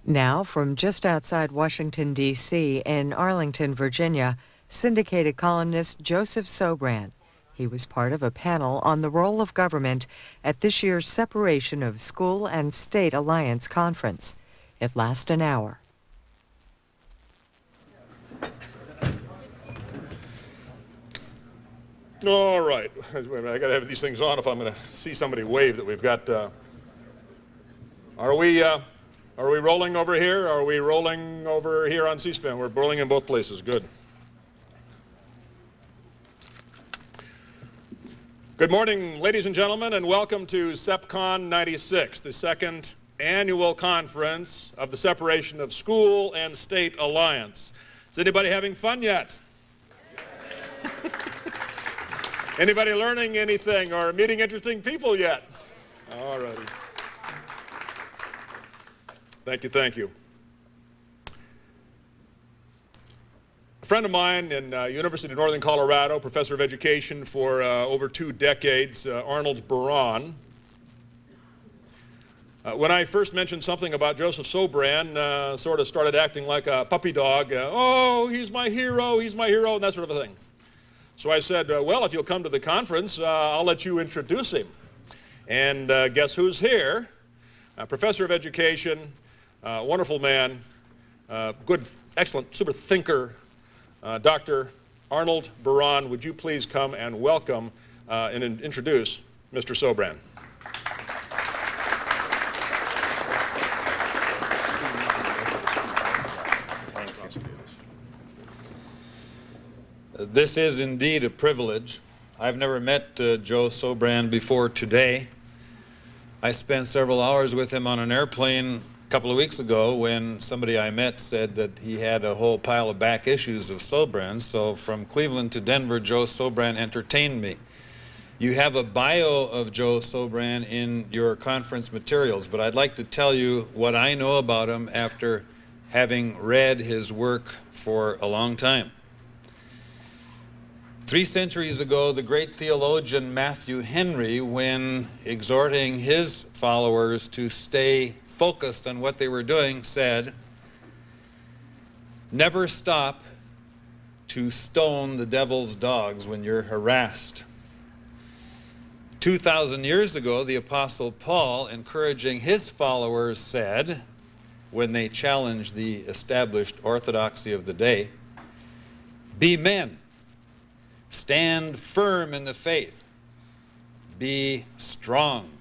Now, from just outside Washington, D.C., in Arlington, Virginia, syndicated columnist Joseph Sobran. He was part of a panel on the role of government at this year's Separation of School and State Alliance Conference. It lasted an hour. All right. I got to have these things on if I'm going to see somebody wave that we've got. Are we rolling over here? Are we rolling over here on C-SPAN? We're rolling in both places. Good. Good morning, ladies and gentlemen, and welcome to SEPCON 96, the second annual conference of the Separation of School and State Alliance. Is anybody having fun yet? Anybody learning anything or meeting interesting people yet? All righty. Thank you, thank you. A friend of mine in University of Northern Colorado, professor of education for over 2 decades, Arnold Burron. When I first mentioned something about Joseph Sobran, sort of started acting like a puppy dog. Oh, he's my hero, and that sort of a thing. So I said, well, if you'll come to the conference, I'll let you introduce him. And guess who's here? Professor of education, wonderful man, good, excellent, super thinker, Dr. Arnold Burron. Would you please come and welcome and introduce Mr. Sobran? This is indeed a privilege. I've never met Joe Sobran before today. I spent several hours with him on an airplane a couple of weeks ago when somebody I met said that he had a whole pile of back issues of Sobran. So from Cleveland to Denver, Joe Sobran entertained me. You have a bio of Joe Sobran in your conference materials, but I'd like to tell you what I know about him after having read his work for a long time. 3 centuries ago, the great theologian Matthew Henry, when exhorting his followers to stay focused on what they were doing, said, "Never stop to stone the devil's dogs when you're harassed." 2,000 years ago, the Apostle Paul, encouraging his followers, said, when they challenged the established orthodoxy of the day, "Be men. Stand firm in the faith. Be strong."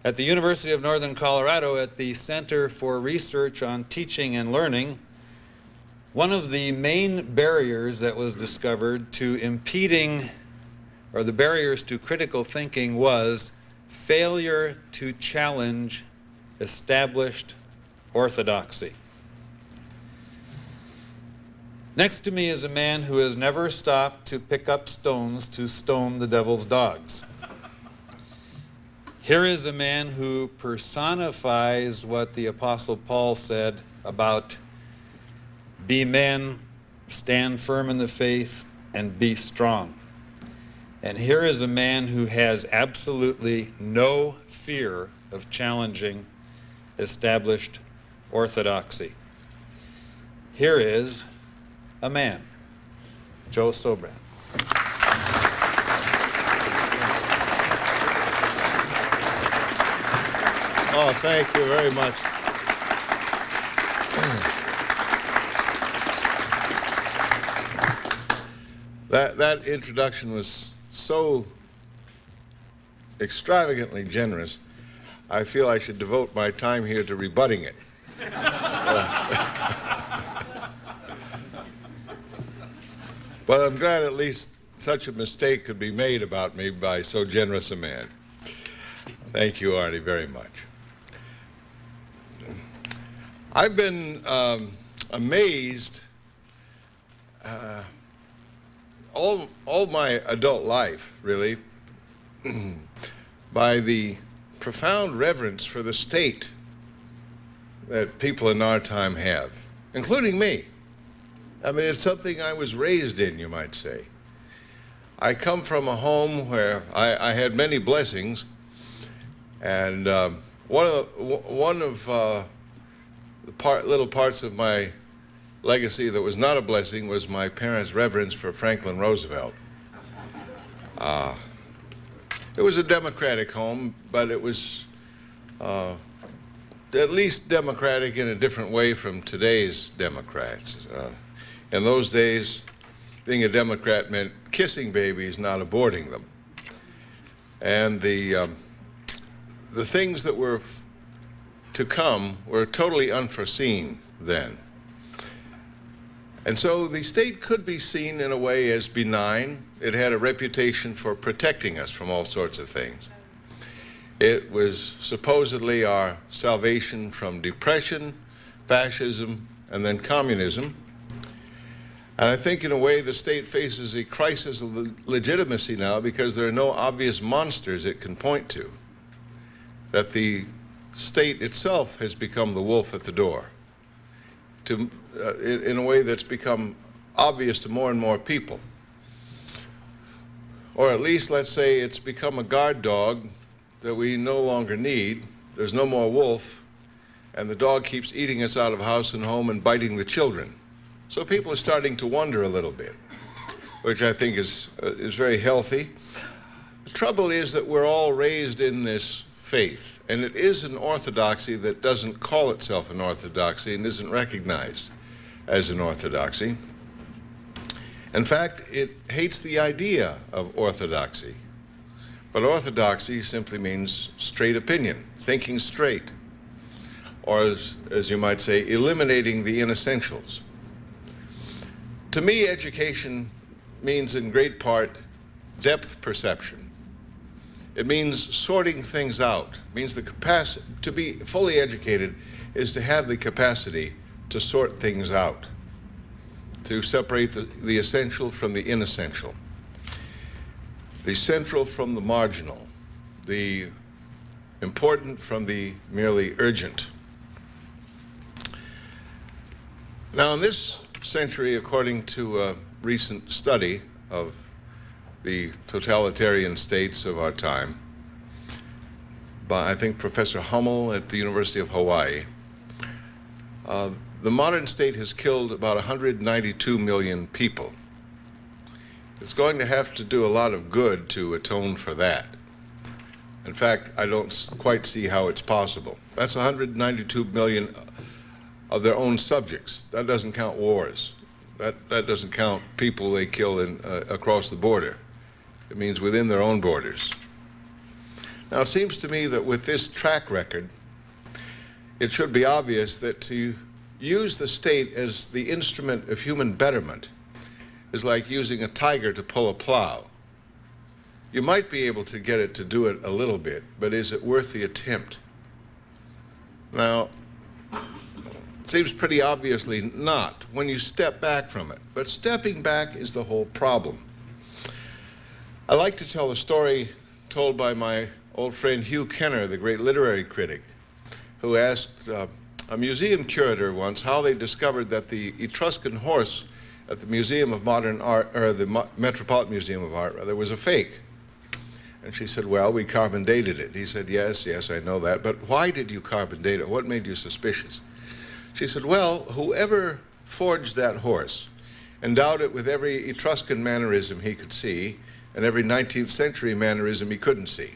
At the University of Northern Colorado, at the Center for Research on Teaching and Learning, one of the main barriers that was discovered to impeding, or the barriers to critical thinking, was failure to challenge established orthodoxy. Next to me is a man who has never stopped to pick up stones to stone the devil's dogs. Here is a man who personifies what the Apostle Paul said about be men, stand firm in the faith, and be strong. And here is a man who has absolutely no fear of challenging established orthodoxy. Here is a man, Joe Sobran. Oh, thank you very much. That introduction was so extravagantly generous, I feel I should devote my time here to rebutting it. But I'm glad at least such a mistake could be made about me by so generous a man. Thank you, Arnie, very much. I've been amazed all my adult life, really, by the profound reverence for the state that people in our time have, including me. I mean, it's something I was raised in, you might say. I come from a home where I had many blessings, and one of little parts of my legacy that was not a blessing was my parents' reverence for Franklin Roosevelt. It was a Democratic home, but it was at least democratic in a different way from today's Democrats. In those days, being a Democrat meant kissing babies, not aborting them. And the things that were to come were totally unforeseen then. And so the state could be seen in a way as benign. It had a reputation for protecting us from all sorts of things. It was supposedly our salvation from depression, fascism, and then communism. And I think in a way the state faces a crisis of legitimacy now because there are no obvious monsters it can point to. That the state itself has become the wolf at the door in a way that's become obvious to more and more people. Or at least, let's say, it's become a guard dog that we no longer need. There's no more wolf, and the dog keeps eating us out of house and home and biting the children. So people are starting to wonder a little bit, which I think is very healthy. The trouble is that we're all raised in this faith, and it is an orthodoxy that doesn't call itself an orthodoxy and isn't recognized as an orthodoxy. In fact, it hates the idea of orthodoxy. But orthodoxy simply means straight opinion, thinking straight, or as you might say, eliminating the inessentials. To me, education means in great part depth perception. It means sorting things out. It means the capacity to be fully educated is to have the capacity to sort things out, to separate the essential from the inessential, the central from the marginal, the important from the merely urgent. Now, in this century, according to a recent study of the totalitarian states of our time, by, I think, Professor Hummel at the University of Hawaii, the modern state has killed about 192 million people. It's going to have to do a lot of good to atone for that. In fact, I don't quite see how it's possible. That's 192 million of their own subjects. That doesn't count wars. That doesn't count people they kill across the border. It means within their own borders. Now, it seems to me that with this track record, it should be obvious that to use the state as the instrument of human betterment is like using a tiger to pull a plow. You might be able to get it to do it a little bit, but is it worth the attempt? Now, it seems pretty obviously not when you step back from it, but stepping back is the whole problem. I like to tell a story told by my old friend Hugh Kenner, the great literary critic, who asked a museum curator once how they discovered that the Etruscan horse at the Museum of Modern Art, or the Metropolitan Museum of Art, rather, was a fake. And she said, well, we carbon dated it. He said, yes, I know that, but why did you carbon date it? What made you suspicious? She said, well, whoever forged that horse endowed it with every Etruscan mannerism he could see and every 19th century mannerism he couldn't see.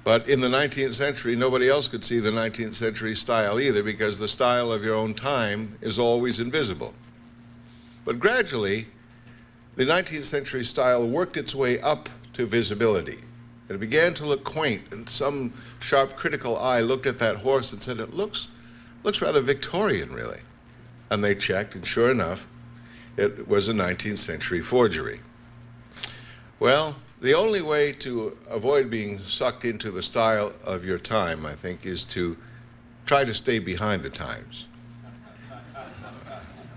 But in the 19th century, nobody else could see the 19th century style either, because the style of your own time is always invisible. But gradually, the 19th century style worked its way up to visibility. And it began to look quaint, and some sharp critical eye looked at that horse and said, it looks rather Victorian, really. And they checked, and sure enough, it was a 19th century forgery. Well, the only way to avoid being sucked into the style of your time, I think, is to try to stay behind the times.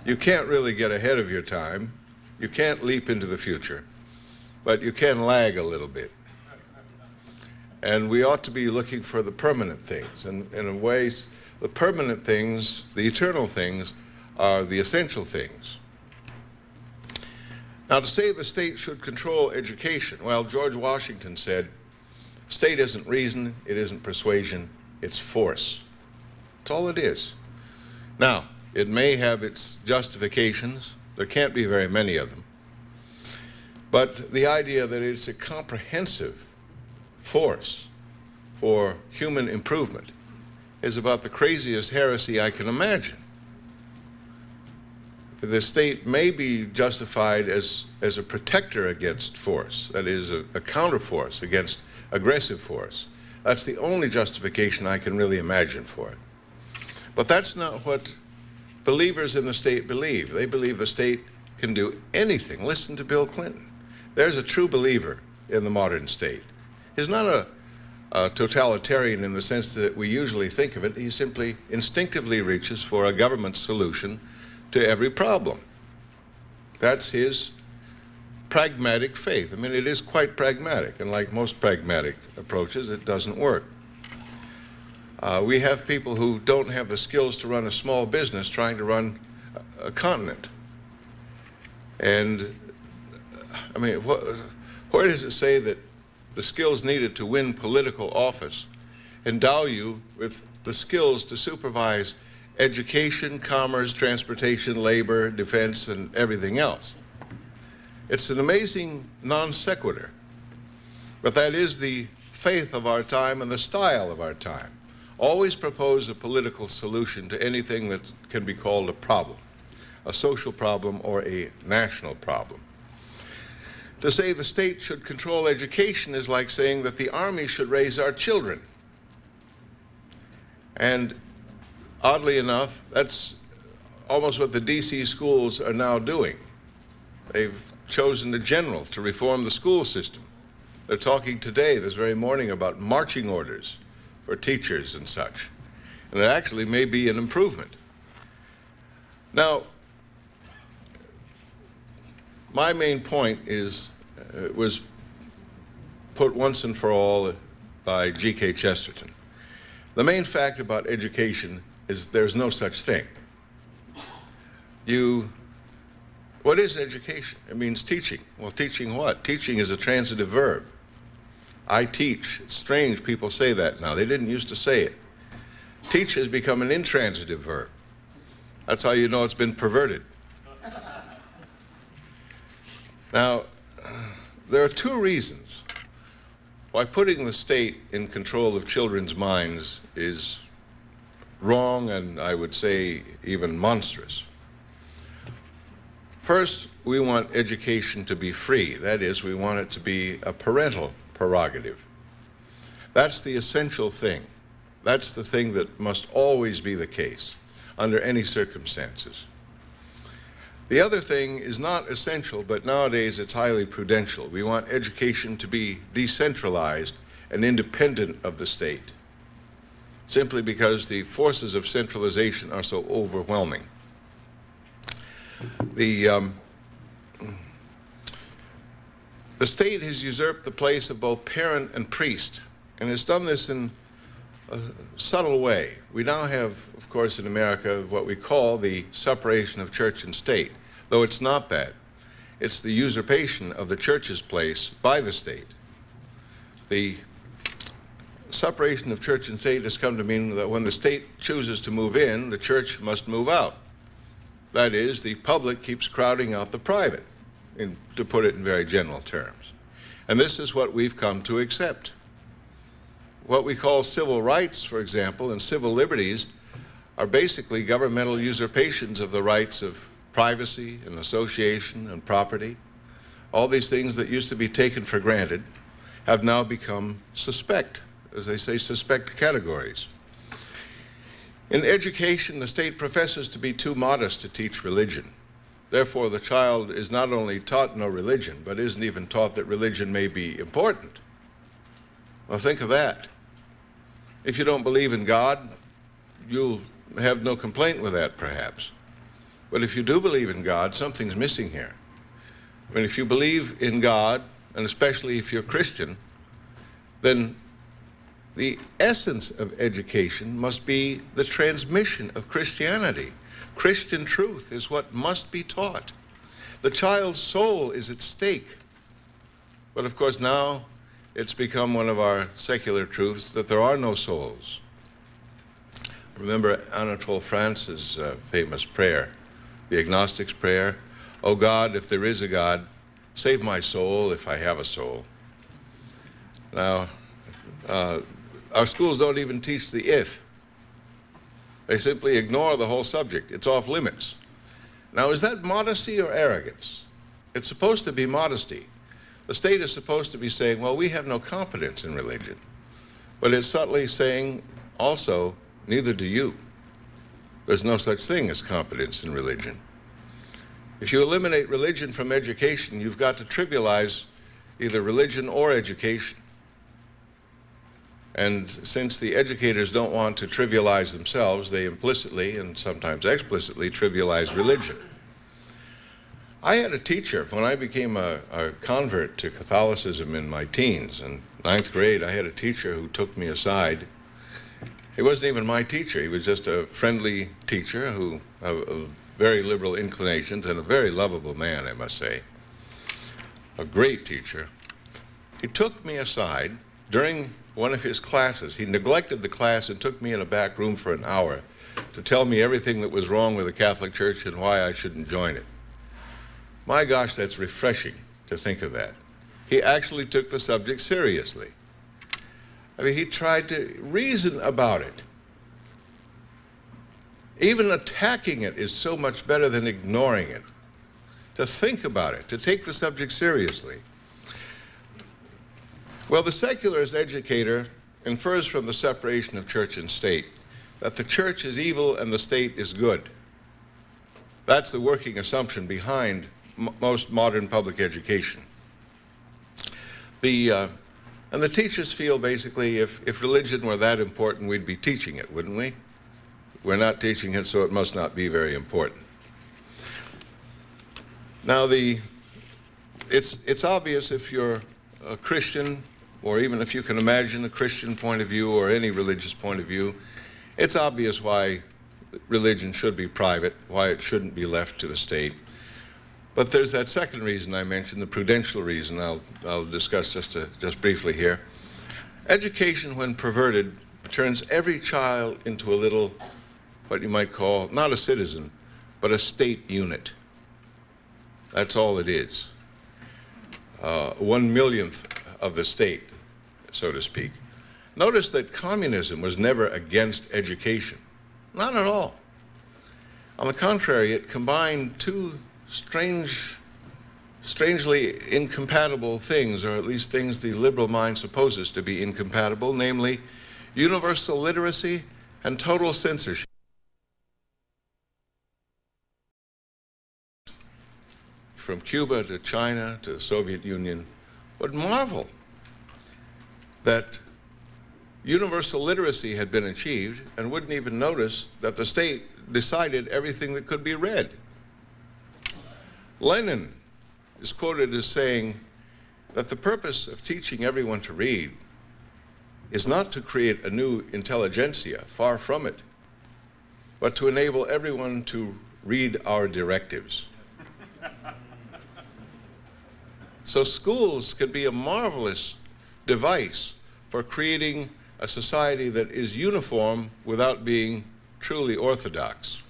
You can't really get ahead of your time. You can't leap into the future, but you can lag a little bit. And we ought to be looking for the permanent things. And in a way, the permanent things, the eternal things, are the essential things. Now, to say the state should control education, well, George Washington said, state isn't reason, it isn't persuasion, It's force. That's all it is. Now, it may have its justifications. There can't be very many of them. But the idea that it's a comprehensive force for human improvement is about the craziest heresy I can imagine. The state may be justified as a protector against force, that is, a counterforce against aggressive force. That's the only justification I can really imagine for it. But that's not what believers in the state believe. They believe the state can do anything. Listen to Bill Clinton. There's a true believer in the modern state. He's not a totalitarian in the sense that we usually think of it. He simply instinctively reaches for a government solution to every problem. That's his pragmatic faith. I mean, it is quite pragmatic, and like most pragmatic approaches, it doesn't work. We have people who don't have the skills to run a small business trying to run a continent. And, I mean, where does it say that the skills needed to win political office endow you with the skills to supervise education, commerce, transportation, labor, defense, and everything else? It's an amazing non sequitur. But that is the faith of our time and the style of our time. Always propose a political solution to anything that can be called a problem, a social problem or a national problem. To say the state should control education is like saying that the army should raise our children. And oddly enough, that's almost what the DC schools are now doing. They've chosen a general to reform the school system. They're talking today, this very morning, about marching orders for teachers and such. And it actually may be an improvement. Now, my main point is, it was put once and for all by G.K. Chesterton. The main fact about education is there's no such thing. What is education? It means teaching. Well, teaching what? Teaching is a transitive verb. I teach. It's strange people say that now. They didn't used to say it. Teach has become an intransitive verb. That's how you know it's been perverted. Now, there are two reasons why putting the state in control of children's minds is wrong and I would say even monstrous. First, we want education to be free. That is, we want it to be a parental prerogative. That's the essential thing. That's the thing that must always be the case under any circumstances. The other thing is not essential, but nowadays it's highly prudential. We want education to be decentralized and independent of the state, simply because the forces of centralization are so overwhelming. The state has usurped the place of both parent and priest, and has done this in a subtle way. We now have, of course, in America, what we call the separation of church and state, though it's not that. It's the usurpation of the church's place by the state. The separation of church and state has come to mean that when the state chooses to move in, the church must move out. That is, the public keeps crowding out the private, to put it in very general terms. And this is what we've come to accept. What we call civil rights, for example, and civil liberties are basically governmental usurpations of the rights of privacy and association and property. All these things that used to be taken for granted have now become suspect, as they say, suspect categories. In education, the state professes to be too modest to teach religion. Therefore, the child is not only taught no religion, but isn't even taught that religion may be important. Well, think of that. If you don't believe in God, you'll have no complaint with that, perhaps. But if you do believe in God, something's missing here. I mean, if you believe in God, and especially if you're Christian, then the essence of education must be the transmission of Christianity. Christian truth is what must be taught. The child's soul is at stake. But of course now it's become one of our secular truths that there are no souls. Remember Anatole France's famous prayer, the agnostic's prayer? "Oh God, if there is a God, save my soul if I have a soul." Now, our schools don't even teach the if. They simply ignore the whole subject. It's off limits. Now, is that modesty or arrogance? It's supposed to be modesty. The state is supposed to be saying, well, we have no competence in religion. But it's subtly saying also, neither do you. There's no such thing as competence in religion. If you eliminate religion from education, you've got to trivialize either religion or education. And since the educators don't want to trivialize themselves, they implicitly and sometimes explicitly trivialize religion. I had a teacher, when I became a convert to Catholicism in my teens, in 9th grade, I had a teacher who took me aside. He wasn't even my teacher. He was just a friendly teacher who of very liberal inclinations and a very lovable man, I must say. A great teacher. He took me aside during one of his classes. He neglected the class and took me in a back room for an hour to tell me everything that was wrong with the Catholic Church and why I shouldn't join it. My gosh, that's refreshing to think of that. He actually took the subject seriously. I mean, he tried to reason about it. Even attacking it is so much better than ignoring it. To think about it, to take the subject seriously. Well, the secularist educator infers from the separation of church and state that the church is evil and the state is good. That's the working assumption behind most modern public education. And the teachers feel basically if religion were that important, we'd be teaching it, wouldn't we? We're not teaching it, so it must not be very important. Now, it's obvious if you're a Christian, or even if you can imagine a Christian point of view or any religious point of view, it's obvious why religion should be private, why it shouldn't be left to the state. But there's that second reason I mentioned, the prudential reason I'll discuss just briefly here. Education, when perverted, turns every child into a little, what you might call, not a citizen, but a state unit. That's all it is. 1/1,000,000th of the state, so to speak. Notice that communism was never against education. Not at all. On the contrary, it combined two strangely incompatible things, or at least things the liberal mind supposes to be incompatible, namely universal literacy and total censorship. From Cuba to China to the Soviet Union would marvel that universal literacy had been achieved and wouldn't even notice that the state decided everything that could be read. Lenin is quoted as saying that the purpose of teaching everyone to read is not to create a new intelligentsia, far from it, but to enable everyone to read our directives. So schools can be a marvelous device for creating a society that is uniform without being truly orthodox.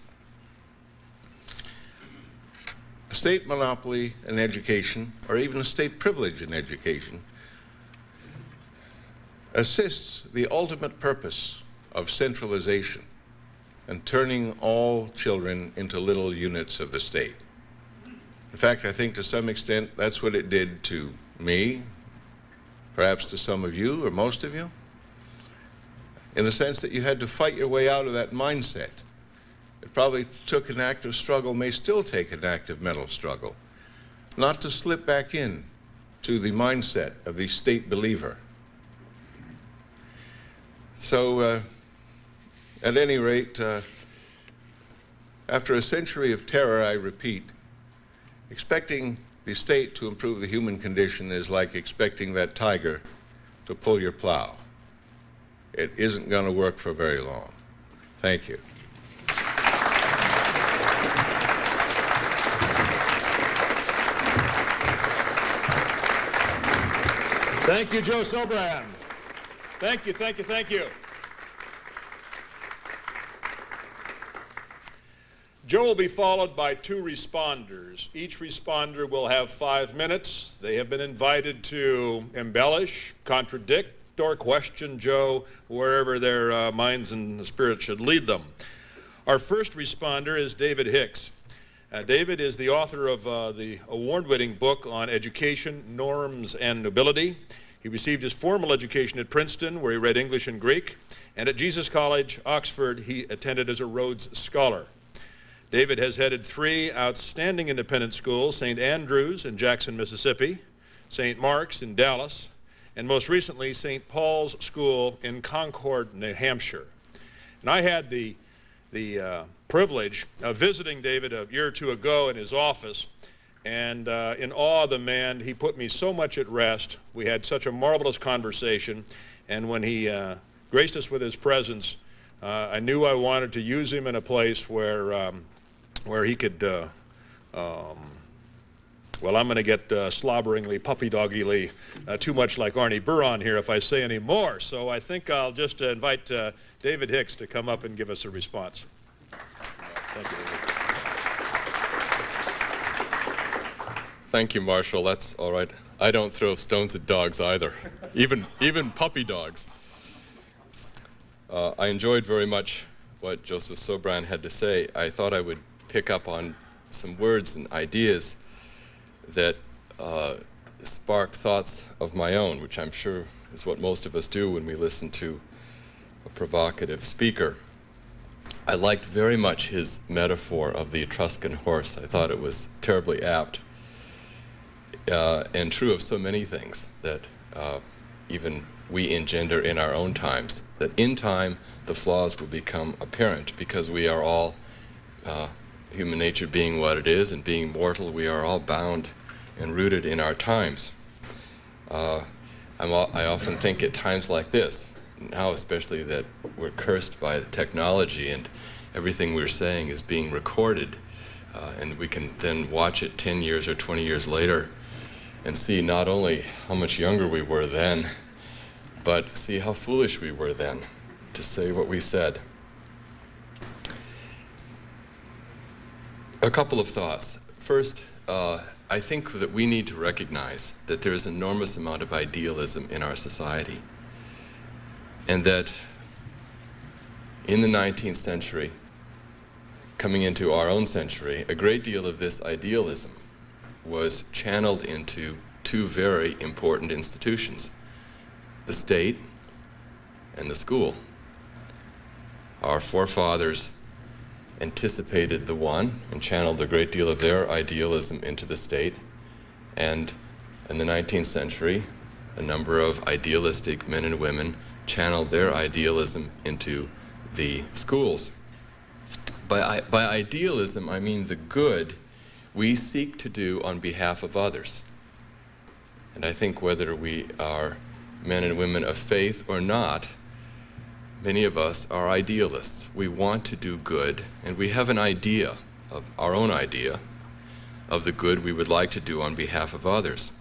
A state monopoly in education, or even a state privilege in education, assists the ultimate purpose of centralization and turning all children into little units of the state. In fact, I think to some extent that's what it did to me, perhaps to some of you or most of you, in the sense that you had to fight your way out of that mindset. It probably took an active struggle, may still take an active mental struggle, not to slip back in to the mindset of the state believer. So, at any rate, after a century of terror, I repeat, expecting the state to improve the human condition is like expecting that tiger to pull your plow. It isn't going to work for very long. Thank you. Thank you, Joe Sobran. Thank you, thank you, thank you. Joe will be followed by 2 responders. Each responder will have 5 minutes. They have been invited to embellish, contradict, or question Joe wherever their minds and spirits should lead them. Our first responder is David Hicks. David is the author of the award-winning book on education, norms, and nobility. He received his formal education at Princeton, where he read English and Greek, and at Jesus College, Oxford, he attended as a Rhodes Scholar. David has headed 3 outstanding independent schools, St. Andrews in Jackson, Mississippi, St. Mark's in Dallas, and most recently, St. Paul's School in Concord, New Hampshire. And I had the privilege of visiting David a year or 2 ago in his office, and in awe of the man, he put me so much at rest. We had such a marvelous conversation, and when he graced us with his presence, I knew I wanted to use him in a place where he could, well, I'm going to get slobberingly, puppy-doggily, too much like Arnie Burron here if I say any more. So I think I'll just invite David Hicks to come up and give us a response. Thank you, David. Thank you, Marshall. That's all right. I don't throw stones at dogs either, even puppy dogs. I enjoyed very much what Joseph Sobran had to say. I thought I would pick up on some words and ideas that sparked thoughts of my own, which I'm sure is what most of us do when we listen to a provocative speaker. I liked very much his metaphor of the Etruscan horse. I thought it was terribly apt and true of so many things that even we engender in our own times, that in time the flaws will become apparent because we are all, human nature being what it is and being mortal, we are all bound and rooted in our times. I often think at times like this, now especially that we're cursed by the technology and everything we're saying is being recorded, and we can then watch it 10 years or 20 years later and see not only how much younger we were then, but see how foolish we were then to say what we said. A couple of thoughts. First, I think that we need to recognize that there is an enormous amount of idealism in our society, and that in the 19th century, coming into our own century, a great deal of this idealism was channeled into 2 very important institutions, the state and the school. Our forefathers anticipated the one and channeled a great deal of their idealism into the state, and in the 19th century, a number of idealistic men and women channeled their idealism into the schools. By idealism, I mean the good we seek to do on behalf of others. And I think whether we are men and women of faith or not, many of us are idealists. We want to do good, and we have an idea, of our own idea, of the good we would like to do on behalf of others.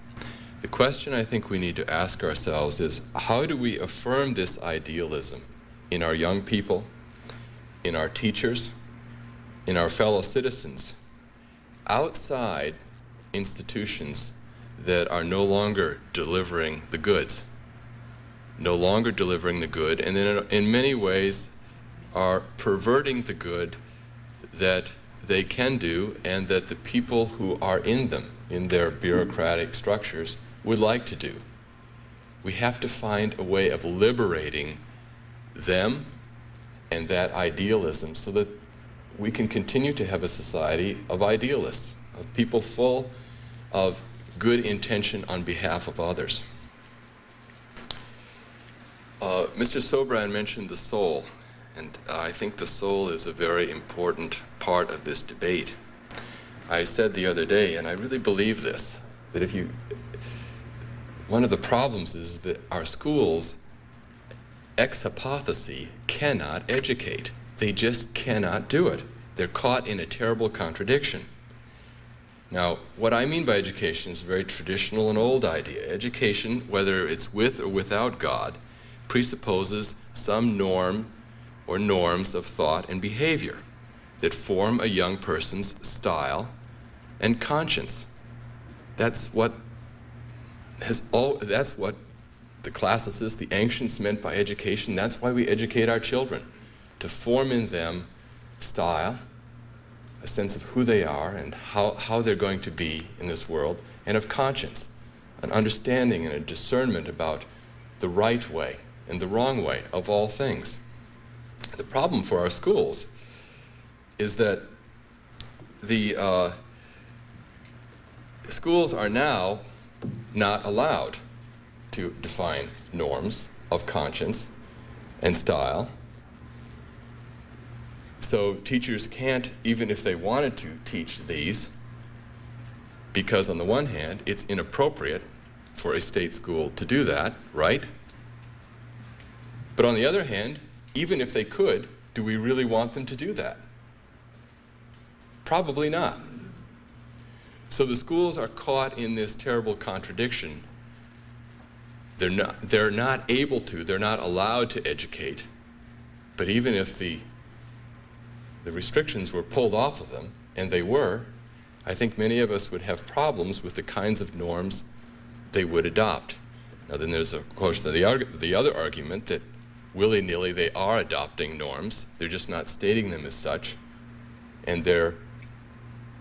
The question I think we need to ask ourselves is, how do we affirm this idealism in our young people, in our teachers, in our fellow citizens, outside institutions that are no longer delivering the goods, no longer delivering the good, and then in many ways are perverting the good that they can do and that the people who are in them, in their bureaucratic structures, would like to do. We have to find a way of liberating them and that idealism so that we can continue to have a society of idealists, of people full of good intention on behalf of others. Mr. Sobran mentioned the soul, and I think the soul is a very important part of this debate. I said the other day, and I really believe this, that one of the problems is that our schools, ex hypothesi, cannot educate. They just cannot do it. They're caught in a terrible contradiction. Now, what I mean by education is a very traditional and old idea. Education, whether it's with or without God, presupposes some norm or norms of thought and behavior. that form a young person's style and conscience. That's what the classicists, the ancients meant by education. That's why we educate our children, to form in them style, a sense of who they are and how they're going to be in this world, and of conscience, an understanding and a discernment about the right way and the wrong way of all things. The problem for our schools is that the schools are now not allowed to define norms of conscience and style. So teachers can't, even if they wanted to, teach these, because on the one hand, it's inappropriate for a state school to do that, right? But on the other hand, even if they could, do we really want them to do that? Probably not. So the schools are caught in this terrible contradiction. They're not able to, they're not allowed to educate. But even if the restrictions were pulled off of them, and they were, I think many of us would have problems with the kinds of norms they would adopt. Now then there's, of course, the other argument that willy-nilly they are adopting norms, they're just not stating them as such, and they're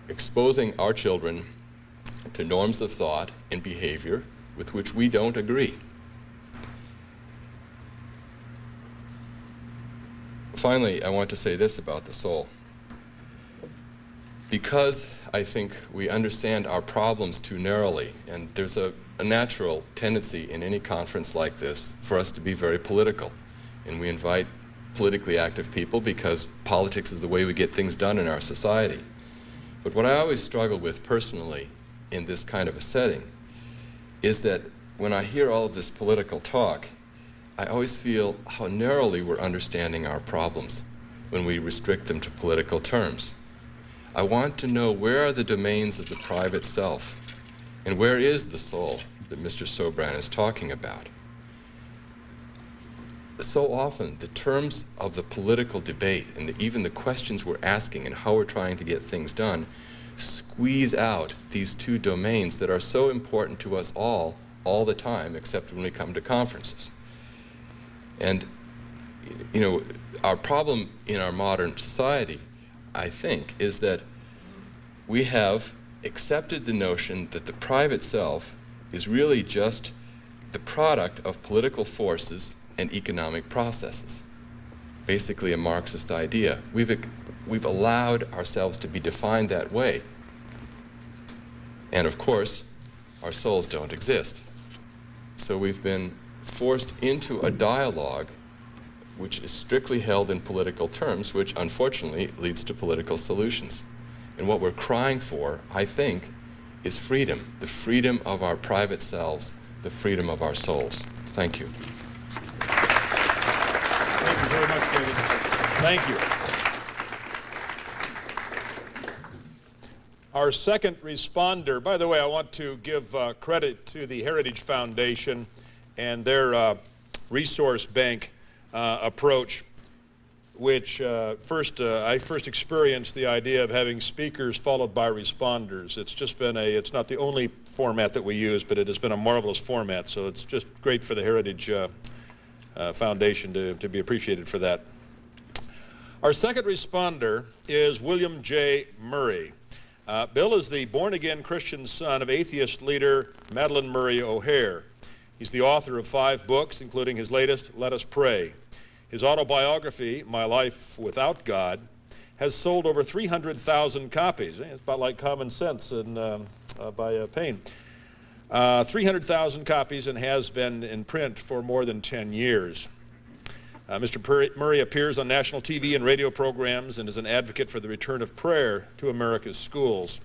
exposing our children to norms of thought and behavior with which we don't agree. Finally, I want to say this about the soul. Because I think we understand our problems too narrowly, and there's a natural tendency in any conference like this for us to be very political. And we invite politically active people because politics is the way we get things done in our society. But what I always struggle with personally in this kind of a setting is that when I hear all of this political talk, I always feel how narrowly we're understanding our problems when we restrict them to political terms. I want to know, where are the domains of the private self, and where is the soul that Mr. Sobran is talking about? So often, the terms of the political debate and even the questions we're asking and how we're trying to get things done squeeze out these two domains that are so important to us all the time, except when we come to conferences. And, you know, our problem in our modern society, I think, is that we have accepted the notion that the private self is really just the product of political forces and economic processes. Basically a Marxist idea. We've allowed ourselves to be defined that way. And of course, our souls don't exist. So we've been forced into a dialogue which is strictly held in political terms, which unfortunately leads to political solutions. And what we're crying for, I think, is freedom, the freedom of our private selves, the freedom of our souls. Thank you. Thank you very much, David. Thank you. Our second responder, by the way, I want to give credit to the Heritage Foundation and their resource bank approach, which I first experienced the idea of having speakers followed by responders. It's just been it's not the only format that we use, but it has been a marvelous format, so it's just great for the Heritage Foundation to be appreciated for that. Our second responder is William J. Murray. Bill is the born-again Christian son of atheist leader Madalyn Murray O'Hare. He's the author of 5 books, including his latest, Let Us Pray. His autobiography, My Life Without God, has sold over 300,000 copies. It's about like Common Sense by Payne. 300,000 copies, and has been in print for more than 10 years. Mr. Murray appears on national TV and radio programs and is an advocate for the return of prayer to America's schools.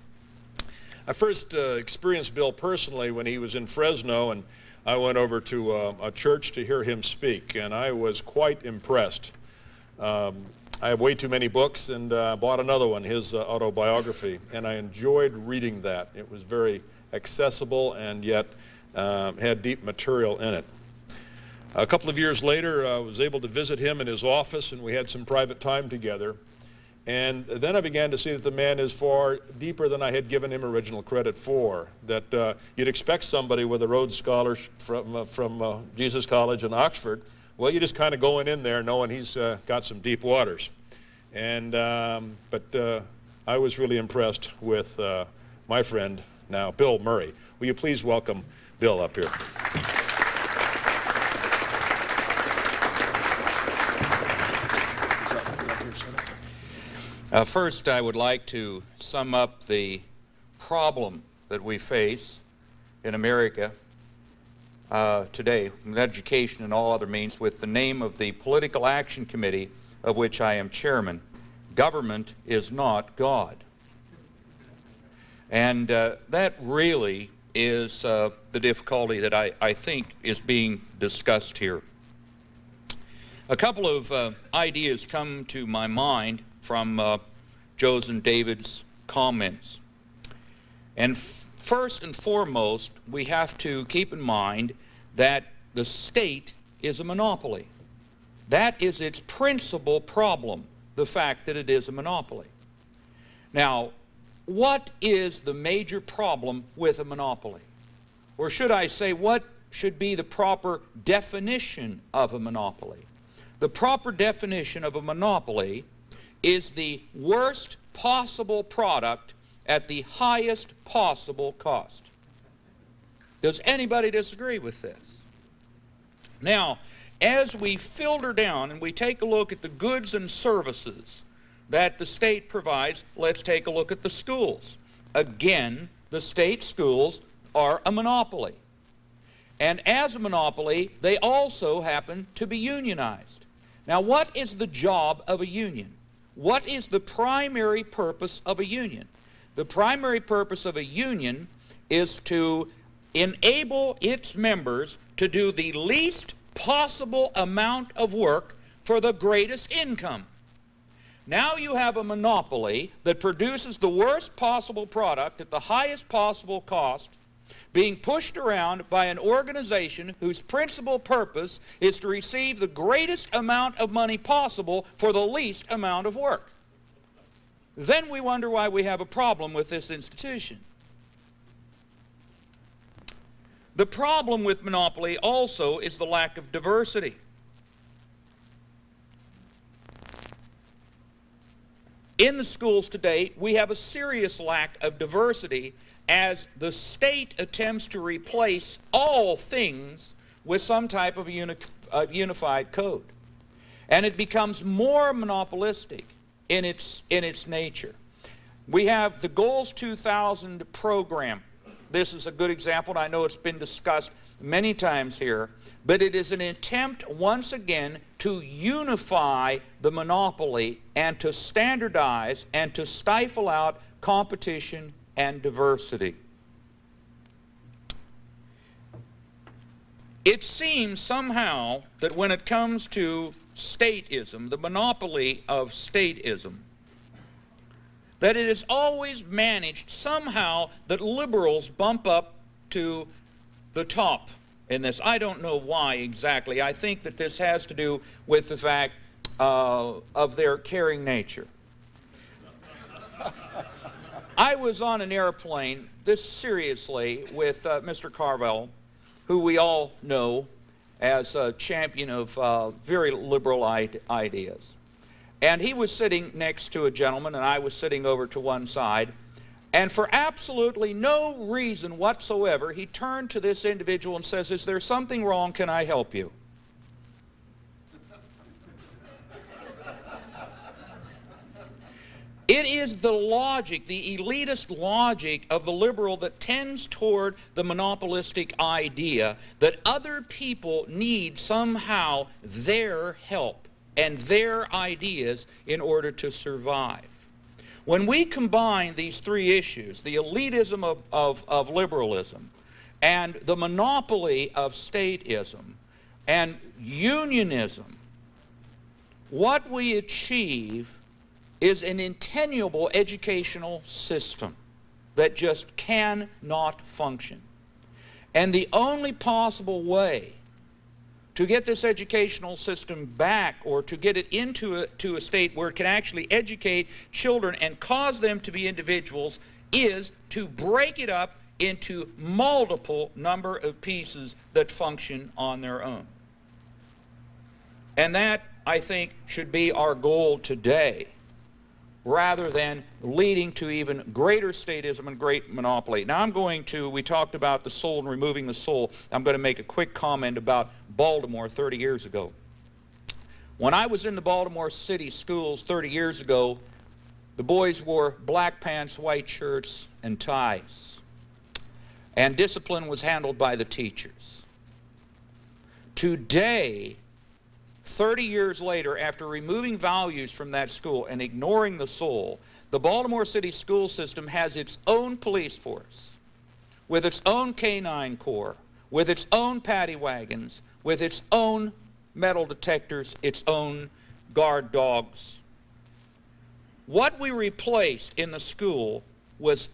I first experienced Bill personally when he was in Fresno, and I went over to a church to hear him speak, and I was quite impressed. I have way too many books, and bought another one, his autobiography, and I enjoyed reading that. It was very accessible and yet had deep material in it. A couple of years later, I was able to visit him in his office, and we had some private time together. And then I began to see that the man is far deeper than I had given him original credit for. That you'd expect somebody with a Rhodes Scholar from Jesus College in Oxford, well, you just kind of going in there knowing he's got some deep waters. And, but I was really impressed with my friend now, Bill Murray. Will you please welcome Bill up here? First, I would like to sum up the problem that we face in America today, with education and all other means, with the name of the Political Action Committee, of which I am chairman. Government is not God. And that really is the difficulty that I think is being discussed here. A couple of ideas come to my mind from Joe's and David's comments. And first and foremost, we have to keep in mind that the state is a monopoly. That is its principal problem, the fact that it is a monopoly. Now, what is the major problem with a monopoly? Or should I say, what should be the proper definition of a monopoly? The proper definition of a monopoly is the worst possible product at the highest possible cost. Does anybody disagree with this? Now, as we filter down and we take a look at the goods and services that the state provides, let's take a look at the schools. Again, the state schools are a monopoly. And as a monopoly, they also happen to be unionized. Now, what is the job of a union? What is the primary purpose of a union? The primary purpose of a union is to enable its members to do the least possible amount of work for the greatest income. Now you have a monopoly that produces the worst possible product at the highest possible cost, being pushed around by an organization whose principal purpose is to receive the greatest amount of money possible for the least amount of work. Then we wonder why we have a problem with this institution. The problem with monopoly also is the lack of diversity. In the schools today, we have a serious lack of diversity as the state attempts to replace all things with some type of unified code. And it becomes more monopolistic in its nature. We have the Goals 2000 program. This is a good example, and I know it's been discussed many times here, but it is an attempt once again to unify the monopoly and to standardize and to stifle out competition and diversity. It seems somehow that when it comes to statism, the monopoly of statism, that it is always managed somehow that liberals bump up to the top in this. I don't know why exactly. I think that this has to do with the fact of their caring nature. I was on an airplane, this seriously, with Mr. Carvel, who we all know as a champion of very liberal ideas. And he was sitting next to a gentleman, and I was sitting over to one side. And for absolutely no reason whatsoever, he turned to this individual and says, "Is there something wrong? Can I help you?" It is the logic, the elitist logic of the liberal that tends toward the monopolistic idea that other people need somehow their help and their ideas in order to survive. When we combine these three issues, the elitism of liberalism and the monopoly of statism and unionism, what we achieve is an untenable educational system that just cannot function. And the only possible way to get this educational system back, or to get it into a state where it can actually educate children and cause them to be individuals, is to break it up into multiple number of pieces that function on their own. And that, I think, should be our goal today, rather than leading to even greater statism and great monopoly. Now we talked about the soul and removing the soul. I'm going to make a quick comment about Baltimore 30 years ago. When I was in the Baltimore City schools 30 years ago, the boys wore black pants, white shirts, and ties. And discipline was handled by the teachers. Today, 30 years later, after removing values from that school and ignoring the soul, the Baltimore City school system has its own police force, with its own canine corps, with its own paddy wagons, with its own metal detectors, its own guard dogs. What we replaced in the school was,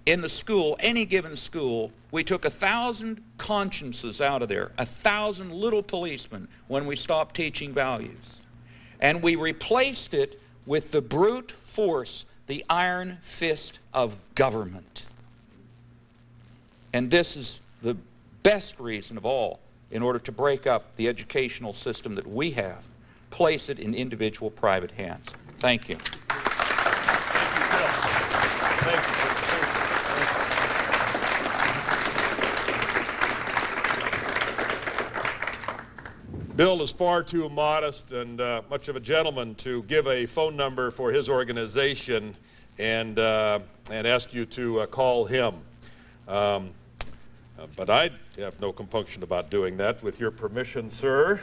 any given school, we took 1,000 consciences out of there, 1,000 little policemen, when we stopped teaching values. And we replaced it with the brute force, the iron fist of government. And this is the best reason of all, in order to break up the educational system that we have, place it in individual private hands. Thank you. Thank you. Bill is far too modest and much of a gentleman to give a phone number for his organization and ask you to call him. But I have no compunction about doing that, with your permission, sir.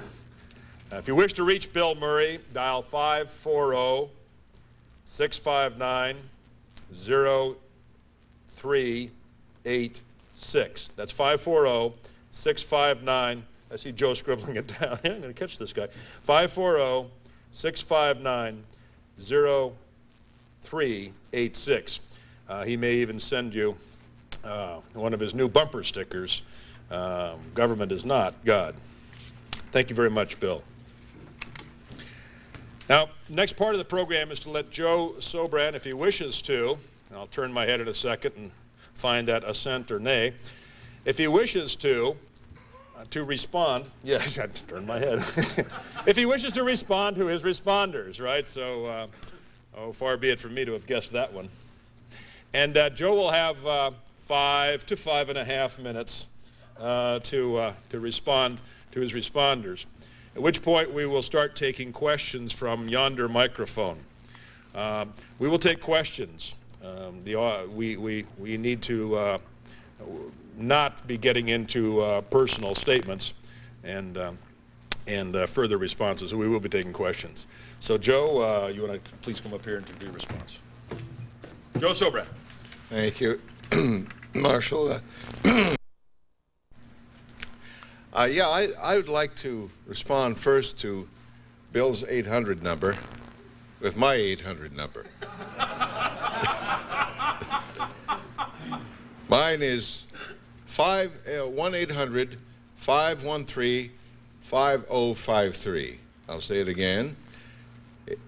If you wish to reach Bill Murray, dial 540-659-0386. That's 540-659. I see Joe scribbling it down. I'm going to catch this guy. 540-659-0386. He may even send you one of his new bumper stickers. Government is not God. Thank you very much, Bill. Now, next part of the program is to let Joe Sobran, if he wishes to, and I'll turn my head in a second and find that assent or nay, if he wishes to respond, yes, I turned my head. If he wishes to respond to his responders, right? So, oh, far be it from me to have guessed that one. And Joe will have 5 to 5.5 minutes to respond to his responders, at which point we will start taking questions from yonder microphone. We will take questions. We need to not be getting into personal statements and further responses. So we will be taking questions. So Joe, you want to please come up here and do your response. Joe Sobran. Thank you, Marshall. Yeah, I would like to respond first to Bill's 800 number with my 800 number. Mine is 1-800-513-5053. I'll say it again.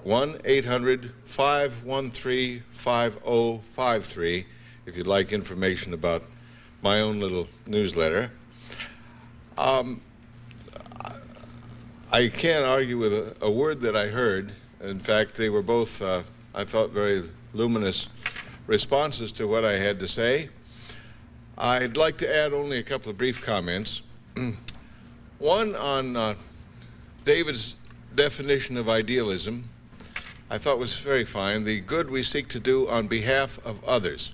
1-800-513-5053 if you'd like information about my own little newsletter. I can't argue with a word that I heard. In fact, they were both, I thought, very luminous responses to what I had to say. I'd like to add only a couple of brief comments. One on David's definition of idealism, I thought was very fine. The good we seek to do on behalf of others.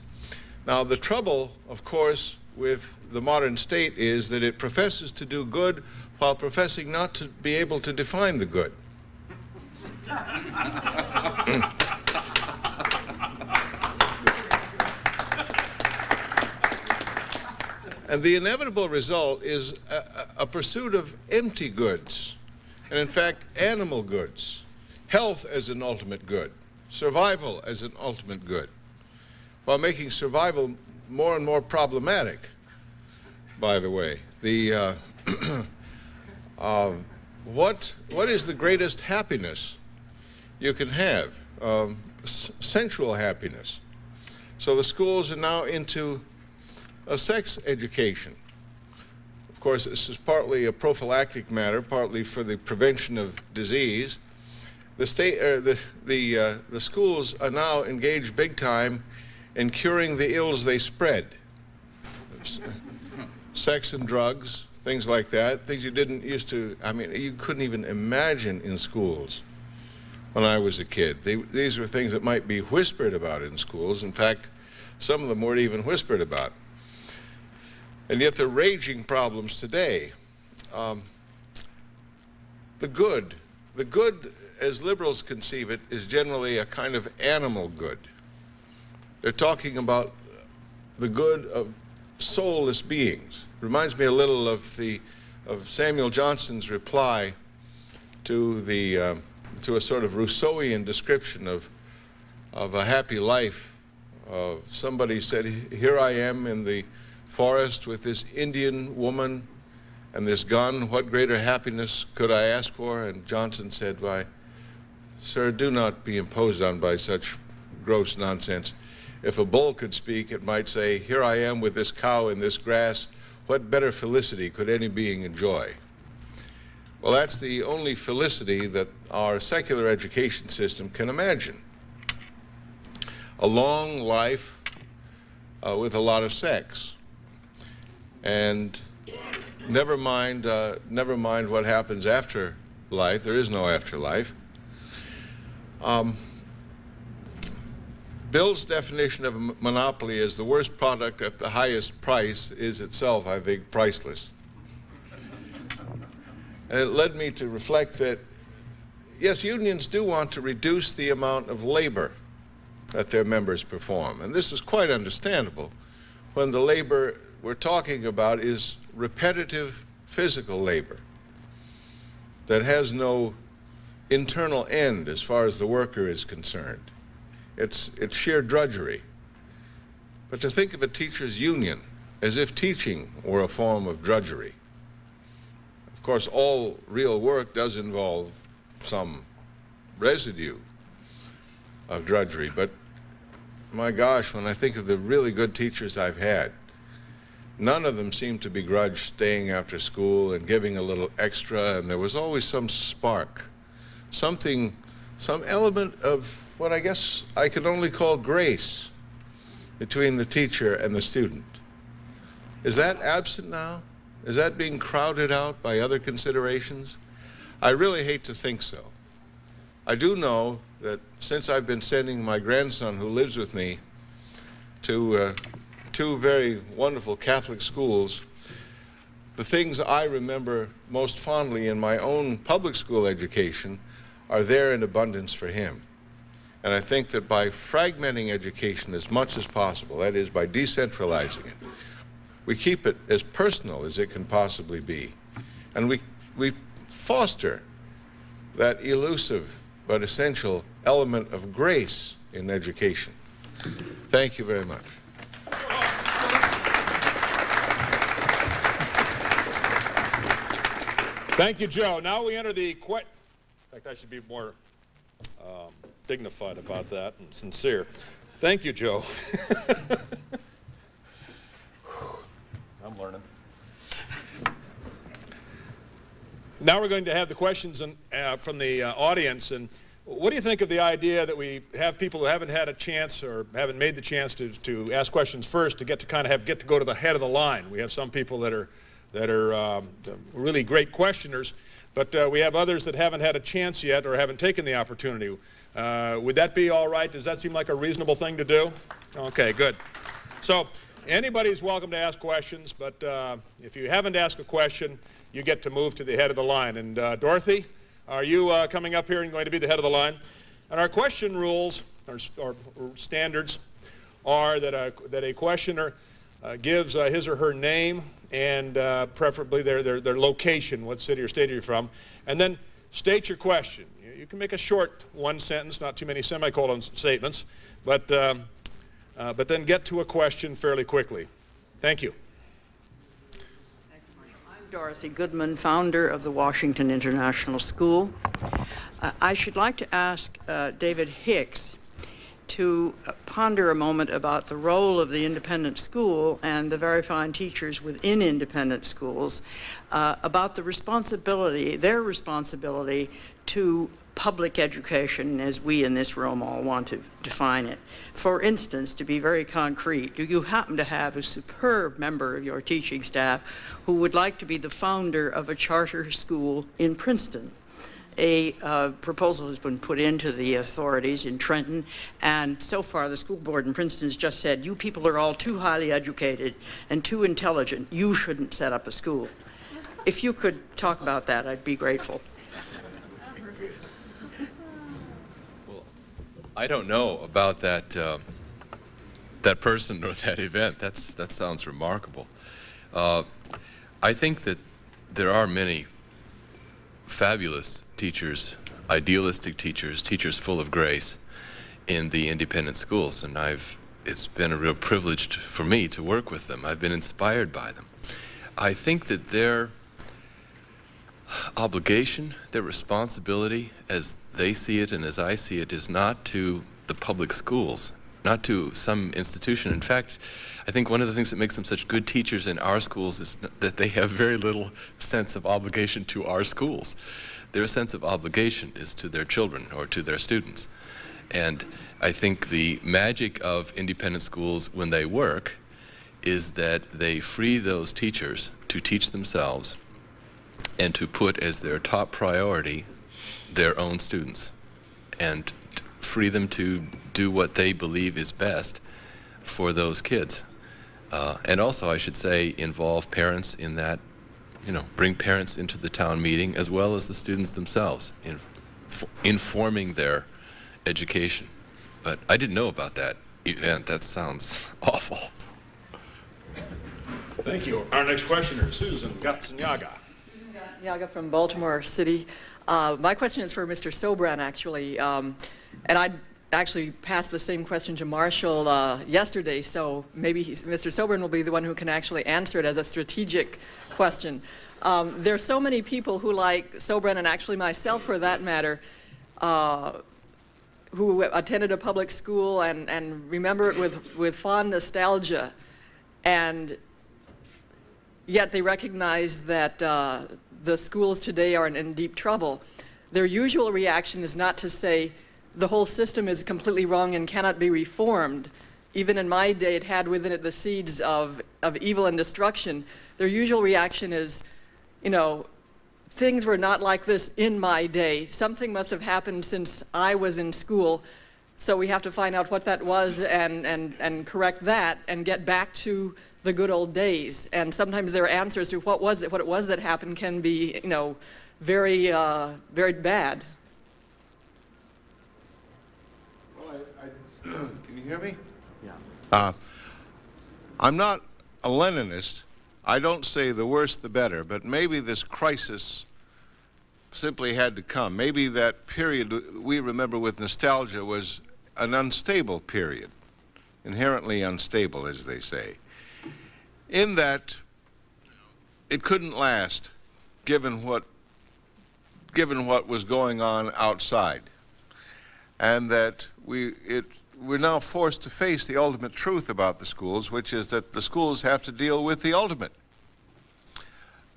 Now, the trouble, of course, with the modern state is that it professes to do good while professing not to be able to define the good. And the inevitable result is a pursuit of empty goods, and in fact, animal goods. Health as an ultimate good, survival as an ultimate good, while making survival more and more problematic, by the way. What is the greatest happiness you can have? Sensual happiness. So the schools are now into a sex education. Of course, this is partly a prophylactic matter, partly for the prevention of disease. The schools are now engaged big time in curing the ills they spread. Sex and drugs, things like that, things you didn't used to, I mean, you couldn't even imagine in schools when I was a kid. These were things that might be whispered about in schools. In fact, some of them weren't even whispered about. And yet they're raging problems today. The good, as liberals conceive it, is generally a kind of animal good. They're talking about the good of soulless beings. Reminds me a little of Samuel Johnson's reply to a sort of Rousseauian description of a happy life. Somebody said, "Here I am in the forest with this Indian woman and this gun. What greater happiness could I ask for?" And Johnson said, "Why, sir, do not be imposed on by such gross nonsense. If a bull could speak, it might say, 'Here I am with this cow in this grass. What better felicity could any being enjoy?'" Well, that's the only felicity that our secular education system can imagine. A long life with a lot of sex. And never mind what happens after life. There is no afterlife. Bill's definition of a monopoly as the worst product at the highest price is itself, I think, priceless. And it led me to reflect that, yes, unions do want to reduce the amount of labor that their members perform. And this is quite understandable when the labor we're talking about is repetitive physical labor that has no internal end as far as the worker is concerned. It's sheer drudgery. But to think of a teacher's union as if teaching were a form of drudgery. Of course, all real work does involve some residue of drudgery, but my gosh, when I think of the really good teachers I've had, none of them seemed to begrudge staying after school and giving a little extra, and there was always some spark, something, some element of what I guess I could only call grace between the teacher and the student. Is that absent now? Is that being crowded out by other considerations? I really hate to think so. I do know that since I've been sending my grandson, who lives with me, to two very wonderful Catholic schools, the things I remember most fondly in my own public school education are there in abundance for him. And I think that by fragmenting education as much as possible, that is, by decentralizing it, we keep it as personal as it can possibly be. And we foster that elusive but essential element of grace in education. Thank you very much. Thank you, Joe. Now we enter the in fact, I should be more dignified about that and sincere. Thank you, Joe. I'm learning. Now we're going to have the questions from the audience. And what do you think of the idea that we have people who haven't had a chance or haven't made the chance to ask questions first to get to go to the head of the line? We have some people that are really great questioners, but we have others that haven't had a chance yet or haven't taken the opportunity. Would that be all right? Does that seem like a reasonable thing to do? Okay, good. So anybody's welcome to ask questions, but if you haven't asked a question, you get to move to the head of the line. And Dorothy, are you coming up here and going to be the head of the line? And our question rules, or standards, are that a questioner gives his or her name and preferably their location, what city or state are you from, and then state your question. You can make a short one sentence, not too many semicolon statements, but then get to a question fairly quickly. Thank you. Dorothy Goodman, founder of the Washington International School. I should like to ask David Hicks to ponder a moment about the role of the independent school and the very fine teachers within independent schools, about the responsibility, their responsibility to public education as we in this room all want to define it. For instance, to be very concrete, do you happen to have a superb member of your teaching staff who would like to be the founder of a charter school in Princeton? A proposal has been put into the authorities in Trenton, and so far the school board in Princeton has just said, you people are all too highly educated and too intelligent. You shouldn't set up a school. If you could talk about that, I'd be grateful. I don't know about that that person or that event. That sounds remarkable. I think that there are many fabulous teachers, idealistic teachers, teachers full of grace in the independent schools, and it's been a real privilege for me to work with them. I've been inspired by them. I think that their obligation, their responsibility, as they see it and as I see it, is not to the public schools, not to some institution. In fact, I think one of the things that makes them such good teachers in our schools is that they have very little sense of obligation to our schools. Their sense of obligation is to their children or to their students. And I think the magic of independent schools when they work is that they free those teachers to teach themselves and to put as their top priority their own students, and free them to do what they believe is best for those kids. And also, I should say, involve parents in that, bring parents into the town meeting as well as the students themselves in informing their education. But I didn't know about that event. That sounds awful. Thank you. Our next questioner, Susan Gatzenyaga. Yaga from Baltimore City. My question is for Mr. Sobran, actually, and I actually passed the same question to Marshall yesterday, so maybe Mr. Sobran will be the one who can actually answer it as a strategic question. There are so many people who, like Sobran, and actually myself for that matter, who attended a public school and remember it with fond nostalgia, and yet they recognize that the schools today are in deep trouble. Their usual reaction is not to say the whole system is completely wrong and cannot be reformed. Even in my day, it had within it the seeds of evil and destruction. Their usual reaction is, things were not like this in my day. Something must have happened since I was in school, so we have to find out what that was and correct that and get back to the good old days. And sometimes their answers to what it was that happened can be, very, very bad. Well, can you hear me? Yeah. I'm not a Leninist. I don't say the worse the better, but maybe this crisis simply had to come. Maybe that period we remember with nostalgia was an unstable period, inherently unstable, as they say, in that it couldn't last given what was going on outside, and that we're now forced to face the ultimate truth about the schools, which is that the schools have to deal with the ultimate.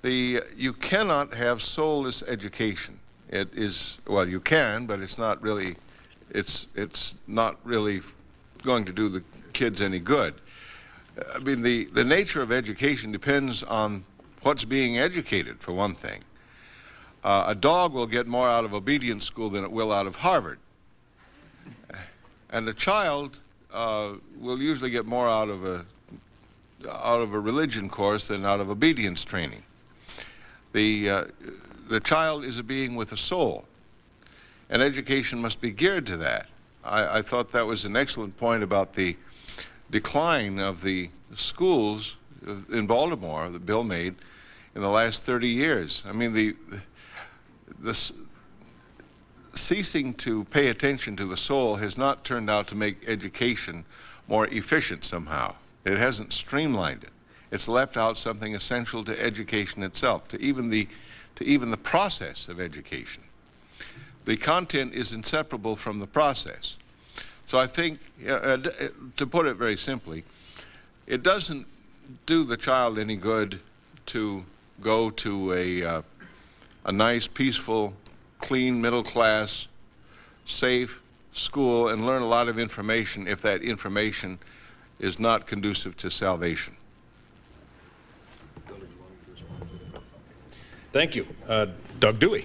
You cannot have soulless education. It is, well, you can, but it's not really going to do the kids any good. I mean, the nature of education depends on what's being educated, for one thing. A dog will get more out of obedience school than it will out of Harvard. And a child will usually get more out of a religion course than out of obedience training. The child is a being with a soul, and education must be geared to that. I thought that was an excellent point about the decline of the schools in Baltimore that Bill made in the last 30 years. I mean, the ceasing to pay attention to the soul has not turned out to make education more efficient somehow. It hasn't streamlined it. It's left out something essential to education itself, to even the process of education. The content is inseparable from the process. So I think, to put it very simply, it doesn't do the child any good to go to a nice, peaceful, clean, middle-class, safe school and learn a lot of information if that information is not conducive to salvation. Thank you. Doug Dewey.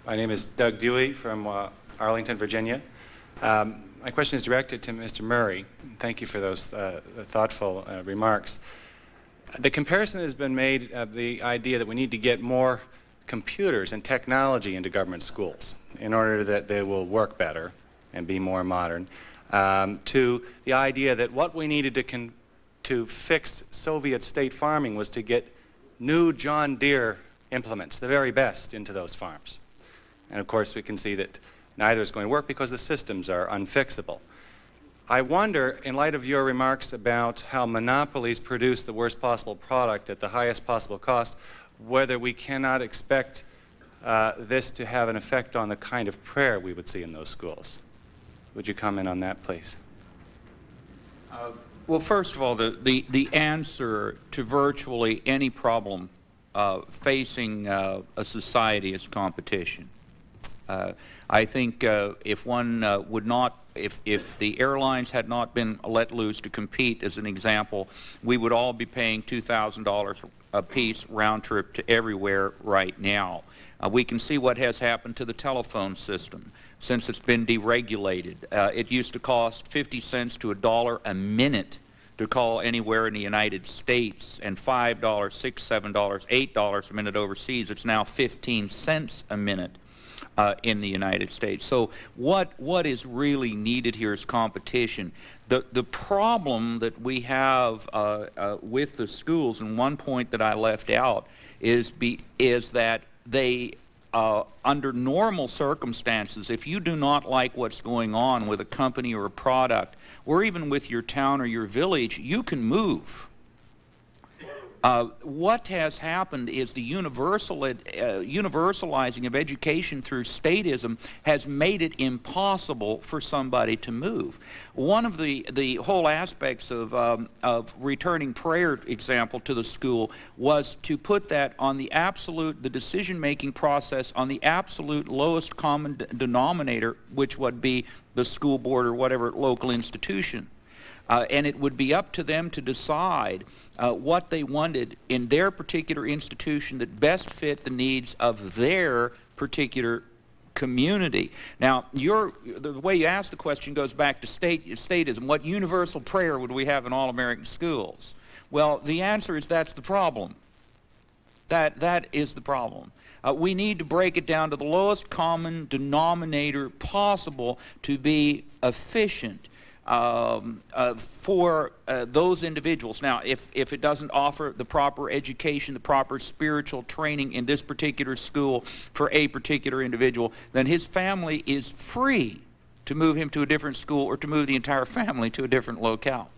My name is Doug Dewey from Arlington, Virginia. My question is directed to Mr. Murray. Thank you for those thoughtful remarks. The comparison has been made of the idea that we need to get more computers and technology into government schools in order that they will work better and be more modern, to the idea that what we needed to fix Soviet state farming was to get new John Deere implements, the very best, into those farms. And of course we can see that neither is going to work because the systems are unfixable. I wonder, in light of your remarks about how monopolies produce the worst possible product at the highest possible cost, whether we cannot expect this to have an effect on the kind of prayer we would see in those schools. Would you comment on that, please? Well, first of all, the answer to virtually any problem facing a society is competition. I think if one would not, if the airlines had not been let loose to compete, as an example, we would all be paying $2,000 a piece round trip to everywhere right now. We can see what has happened to the telephone system since it's been deregulated. It used to cost 50 cents to $1 a minute to call anywhere in the United States, and $5, $6, $7, $8 a minute overseas. It's now 15 cents a minute in the United States. So what is really needed here is competition. The problem that we have with the schools, and one point that I left out, is that they, under normal circumstances, if you do not like what's going on with a company or a product, or even with your town or your village, you can move. What has happened is the universalizing of education through statism has made it impossible for somebody to move. One of the whole aspects of returning prayer, example, to the school was to put that on the decision-making process on the absolute lowest common denominator, which would be the school board or whatever local institution. And it would be up to them to decide what they wanted in their particular institution that best fit the needs of their particular community. Now, the way you ask the question goes back to statism. What universal prayer would we have in all American schools? Well, the answer is that's the problem. That is the problem. We need to break it down to the lowest common denominator possible to be efficient for those individuals. Now, if it doesn't offer the proper education, the proper spiritual training in this particular school for a particular individual, then his family is free to move him to a different school or to move the entire family to a different locale.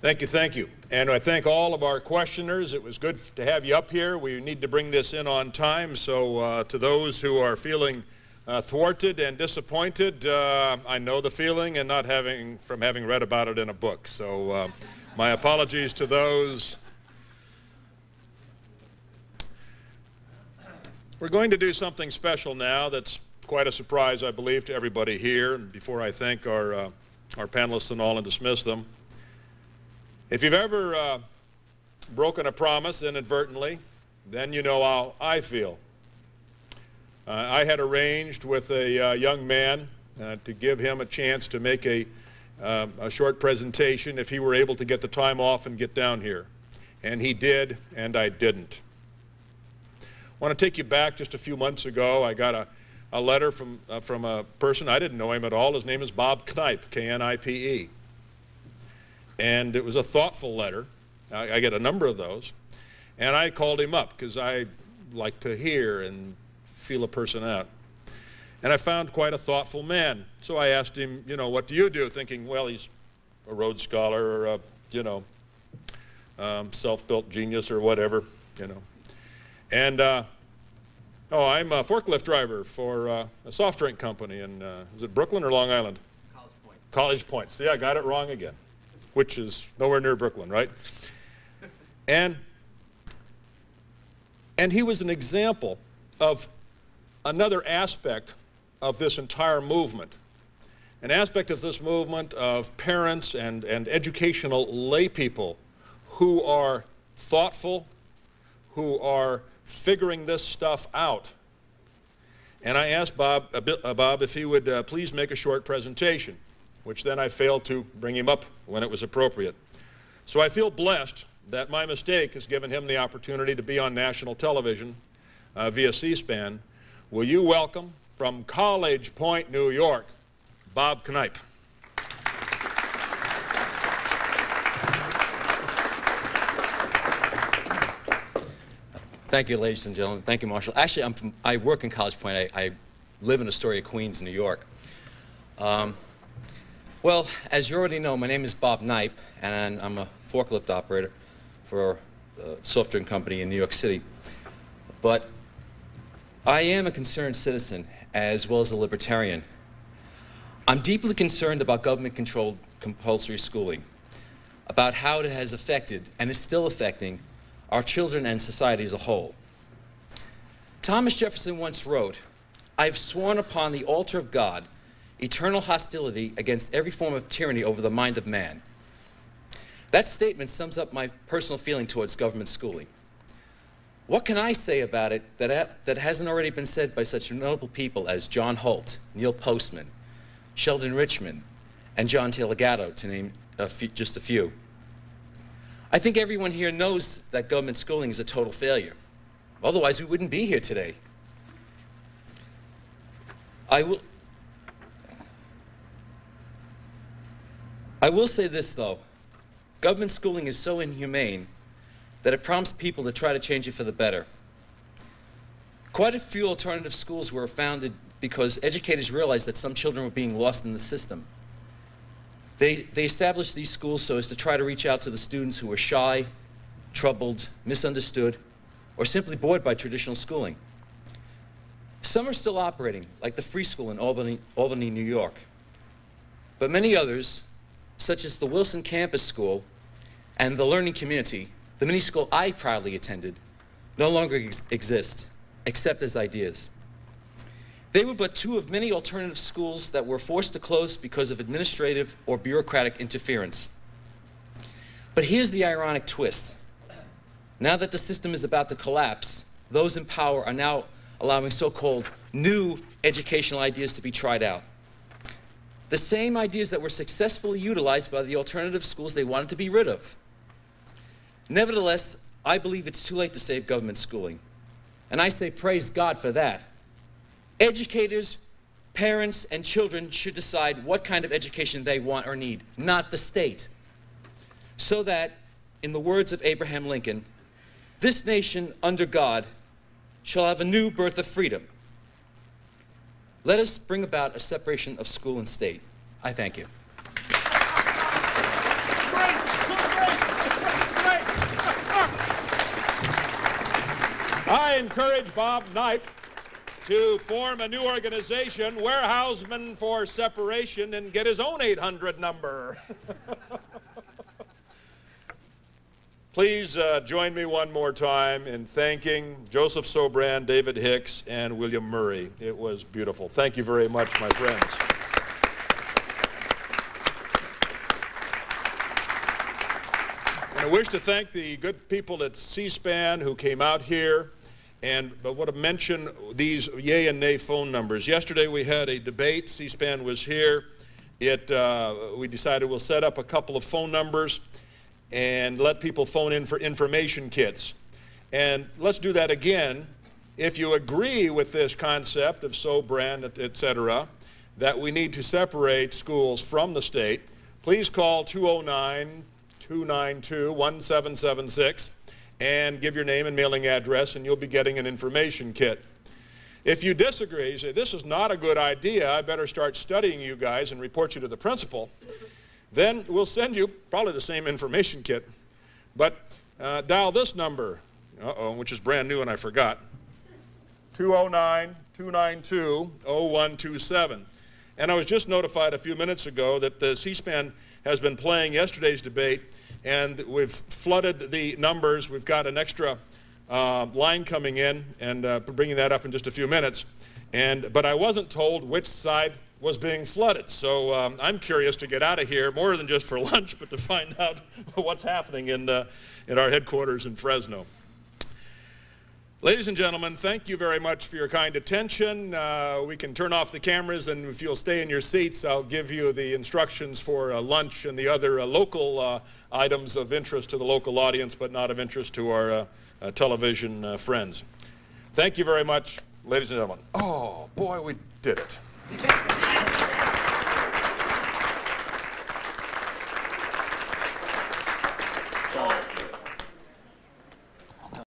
Thank you, thank you. And I thank all of our questioners. It was good to have you up here. We need to bring this in on time, so to those who are feeling thwarted and disappointed, I know the feeling, and not having read about it in a book. So my apologies to those. We're going to do something special now that's quite a surprise, I believe, to everybody here. And before I thank our panelists and all and dismiss them, if you've ever broken a promise inadvertently, then you know how I feel. I had arranged with a young man to give him a chance to make a short presentation if he were able to get the time off and get down here. And he did, and I didn't. I want to take you back just a few months ago. I got a letter from a person. I didn't know him at all. His name is Bob Knipe, K-N-I-P-E. And it was a thoughtful letter. I get a number of those. And I called him up because I like to hear and feel a person out. And I found quite a thoughtful man. So I asked him, you know, what do you do? Thinking, well, he's a Rhodes Scholar or a, you know, self-built genius or whatever, you know. And, oh, I'm a forklift driver for a soft drink company in, is it Brooklyn or Long Island? College Point. College Point. See, I got it wrong again, which is nowhere near Brooklyn, right? And he was an example of another aspect of this entire movement. An aspect of this movement of parents and educational lay people who are thoughtful, who are figuring this stuff out. And I asked Bob if he would please make a short presentation, which then I failed to bring him up when it was appropriate. So I feel blessed that my mistake has given him the opportunity to be on national television via C-SPAN. Will you welcome, from College Point, New York, Bob Knipe. Thank you, ladies and gentlemen. Thank you, Marshall. Actually, I work in College Point. I live in Astoria, Queens, New York. Well, as you already know, my name is Bob Knipe, and I'm a forklift operator for a soft drink company in New York City. But I am a concerned citizen as well as a libertarian. I'm deeply concerned about government-controlled compulsory schooling, about how it has affected and is still affecting our children and society as a whole. Thomas Jefferson once wrote, "I have sworn upon the altar of God eternal hostility against every form of tyranny over the mind of man." That statement sums up my personal feeling towards government schooling. What can I say about it that hasn't already been said by such notable people as John Holt, Neil Postman, Sheldon Richman, and John Taylor Gatto, to name just a few? I think everyone here knows that government schooling is a total failure. Otherwise, we wouldn't be here today. I will say this, though. Government schooling is so inhumane that it prompts people to try to change it for the better. Quite a few alternative schools were founded because educators realized that some children were being lost in the system. They established these schools so as to try to reach out to the students who were shy, troubled, misunderstood, or simply bored by traditional schooling. Some are still operating, like the Free School in Albany, New York. But many others, such as the Wilson Campus School and the Learning Community, the mini school I proudly attended, no longer exist, except as ideas. They were but two of many alternative schools that were forced to close because of administrative or bureaucratic interference. But here's the ironic twist. Now that the system is about to collapse, those in power are now allowing so-called new educational ideas to be tried out. The same ideas that were successfully utilized by the alternative schools they wanted to be rid of. Nevertheless, I believe it's too late to save government schooling. And I say praise God for that. Educators, parents, and children should decide what kind of education they want or need, not the state. So that, in the words of Abraham Lincoln, this nation under God shall have a new birth of freedom. Let us bring about a separation of school and state. I thank you. I encourage Bob Knipe to form a new organization, Warehousemen for Separation, and get his own 800 number. Please join me one more time in thanking Joseph Sobran, David Hicks, and William Murray. It was beautiful. Thank you very much, my friends. And I wish to thank the good people at C-SPAN who came out here, and I want to mention these yay and nay phone numbers. Yesterday we had a debate. C-SPAN was here. We decided we'll set up a couple of phone numbers and let people phone in for information kits. And let's do that again. If you agree with this concept of Sobran, etc., that we need to separate schools from the state, please call 209-292-1776 and give your name and mailing address, and you'll be getting an information kit. If you disagree, say, this is not a good idea, I better start studying you guys and report you to the principal, then we'll send you probably the same information kit. But dial this number, which is brand new and I forgot, 209-292-0127. And I was just notified a few minutes ago that the C-SPAN has been playing yesterday's debate, and we've flooded the numbers. We've got an extra line coming in, and bringing that up in just a few minutes. But I wasn't told which side was being flooded. So I'm curious to get out of here, more than just for lunch, but to find out what's happening in our headquarters in Fresno. Ladies and gentlemen, thank you very much for your kind attention. We can turn off the cameras, and if you'll stay in your seats, I'll give you the instructions for lunch and the other local items of interest to the local audience, but not of interest to our television friends. Thank you very much, ladies and gentlemen. Oh, boy, we did it.